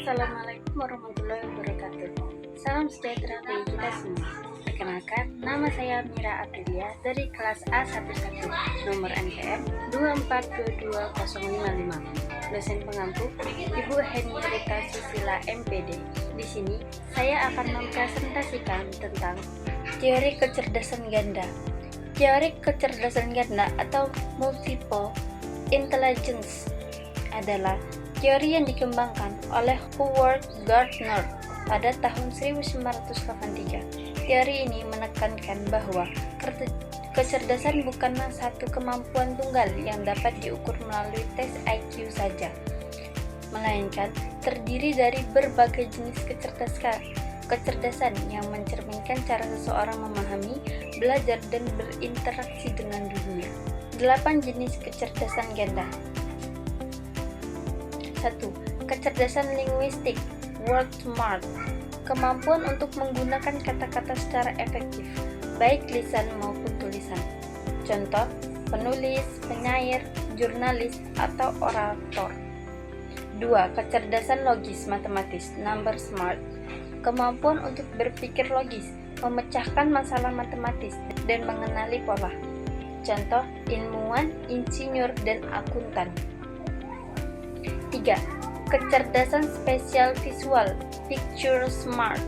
Assalamualaikum warahmatullahi wabarakatuh. Salam sejahtera bagi kita semua. Perkenalkan, nama saya Mira Aprilia dari kelas A11, nomor NPM 2422055. Dosen pengampu Ibu Henrietta Susila MPD. Di sini saya akan mempresentasikan tentang teori kecerdasan ganda. Teori kecerdasan ganda atau multiple intelligence adalah teori yang dikembangkan oleh Howard Gardner pada tahun 1983. Teori ini menekankan bahwa kecerdasan bukanlah satu kemampuan tunggal yang dapat diukur melalui tes IQ saja, melainkan terdiri dari berbagai jenis kecerdasan yang mencerminkan cara seseorang memahami, belajar, dan berinteraksi dengan dunia. 8 jenis kecerdasan ganda. 1. Kecerdasan linguistik, word smart, kemampuan untuk menggunakan kata-kata secara efektif, baik lisan maupun tulisan. Contoh, penulis, penyair, jurnalis, atau orator. 2. Kecerdasan logis matematis, number smart, kemampuan untuk berpikir logis, memecahkan masalah matematis, dan mengenali pola. Contoh, ilmuwan, insinyur, dan akuntan. 3. Kecerdasan spesial visual, picture smart,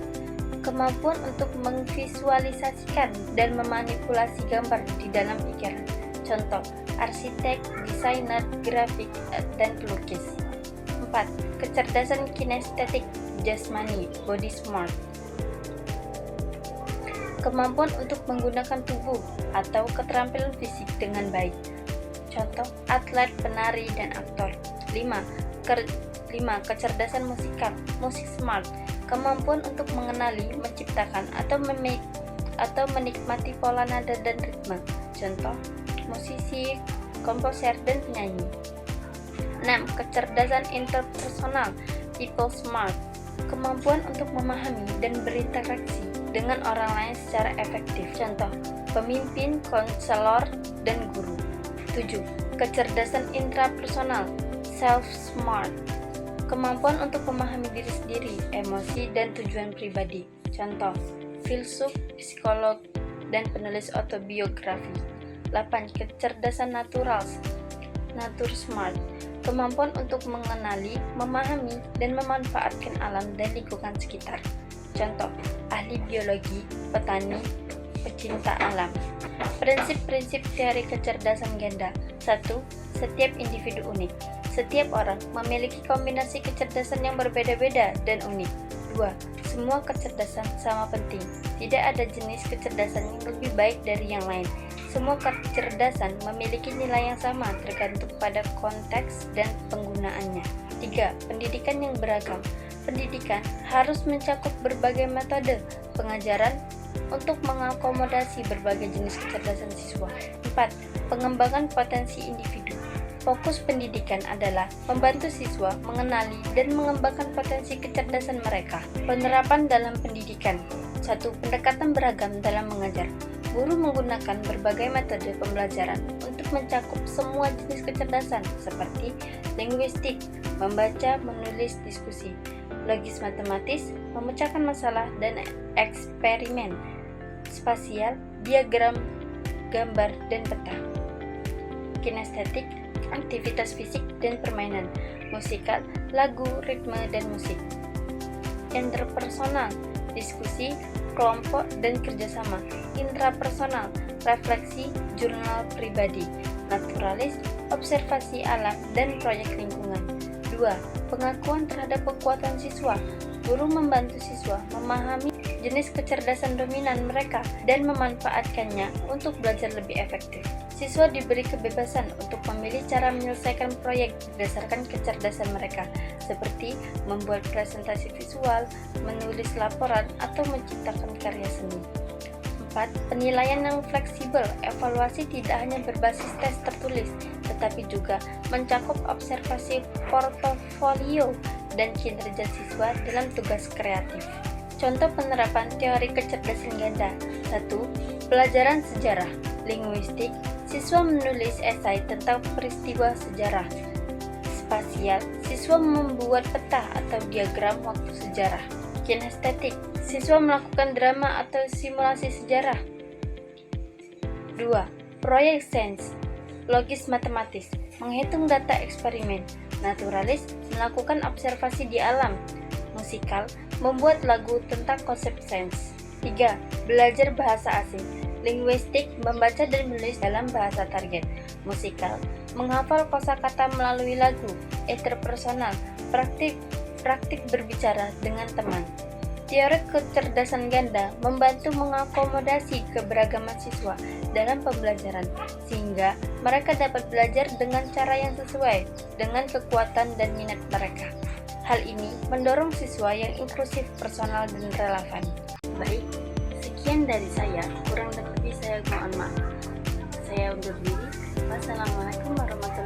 kemampuan untuk memvisualisasikan dan memanipulasi gambar di dalam pikiran. Contoh, arsitek, desainer, grafik, dan pelukis. 4. Kecerdasan kinestetik, jasmani, body smart, kemampuan untuk menggunakan tubuh atau keterampilan fisik dengan baik. Contoh, atlet, penari, dan aktor. 5. Kecerdasan musikal, musik smart, kemampuan untuk mengenali, menciptakan, atau menikmati pola nada dan ritme. Contoh, musisi, komposer, dan penyanyi. 6. Kecerdasan interpersonal, people smart, kemampuan untuk memahami dan berinteraksi dengan orang lain secara efektif. Contoh, pemimpin, konselor, dan guru. 7. Kecerdasan intrapersonal, self-smart, kemampuan untuk memahami diri sendiri, emosi, dan tujuan pribadi. Contoh, filsuf, psikolog, dan penulis autobiografi. 8. Kecerdasan natur smart, kemampuan untuk mengenali, memahami, dan memanfaatkan alam dan lingkungan sekitar. Contoh, ahli biologi, petani, pecinta alam. Prinsip-prinsip teori kecerdasan ganda. 1. Setiap individu unik. Setiap orang memiliki kombinasi kecerdasan yang berbeda-beda dan unik. 2. Semua kecerdasan sama penting. Tidak ada jenis kecerdasan yang lebih baik dari yang lain. Semua kecerdasan memiliki nilai yang sama tergantung pada konteks dan penggunaannya. 3. Pendidikan yang beragam. Pendidikan harus mencakup berbagai metode pengajaran untuk mengakomodasi berbagai jenis kecerdasan siswa. 4. Pengembangan potensi individu. Fokus pendidikan adalah membantu siswa mengenali dan mengembangkan potensi kecerdasan mereka. Penerapan dalam pendidikan. 1. Pendekatan beragam dalam mengajar. Guru menggunakan berbagai metode pembelajaran untuk mencakup semua jenis kecerdasan seperti linguistik, membaca, menulis, diskusi, logis matematis, memecahkan masalah, dan eksperimen, spasial, diagram, gambar, dan peta. Kinestetik, aktivitas fisik dan permainan, musikal, lagu, ritme, dan musik. Interpersonal, diskusi, kelompok, dan kerjasama. Intrapersonal, refleksi, jurnal pribadi. Naturalis, observasi alam, dan proyek lingkungan. 2. Pengakuan terhadap kekuatan siswa. Guru membantu siswa memahami jenis kecerdasan dominan mereka dan memanfaatkannya untuk belajar lebih efektif. Siswa diberi kebebasan untuk memilih cara menyelesaikan proyek berdasarkan kecerdasan mereka, seperti membuat presentasi visual, menulis laporan, atau menciptakan karya seni. 4. Penilaian yang fleksibel. Evaluasi tidak hanya berbasis tes tertulis, tetapi juga mencakup observasi portofolio dan kinerja siswa dalam tugas kreatif. Contoh penerapan teori kecerdasan ganda. 1. Pelajaran sejarah, linguistik, siswa menulis esai tentang peristiwa sejarah. Spasial, siswa membuat peta atau diagram waktu sejarah. Kinestetik, siswa melakukan drama atau simulasi sejarah. 2. Proyek sains, logis matematis, menghitung data eksperimen. Naturalis, melakukan observasi di alam. Musikal, membuat lagu tentang konsep sains. 3. Belajar bahasa asing, linguistik, membaca dan menulis dalam bahasa target. Musikal, menghafal kosakata melalui lagu. Interpersonal, praktik berbicara dengan teman. Teori kecerdasan ganda membantu mengakomodasi keberagaman siswa dalam pembelajaran, sehingga mereka dapat belajar dengan cara yang sesuai dengan kekuatan dan minat mereka. Hal ini mendorong siswa yang inklusif, personal, dan relevan. Baik, sekian dari saya. Kurang lebih saya mohon maaf. Saya undur diri. Wassalamualaikum warahmatullahi wabarakatuh.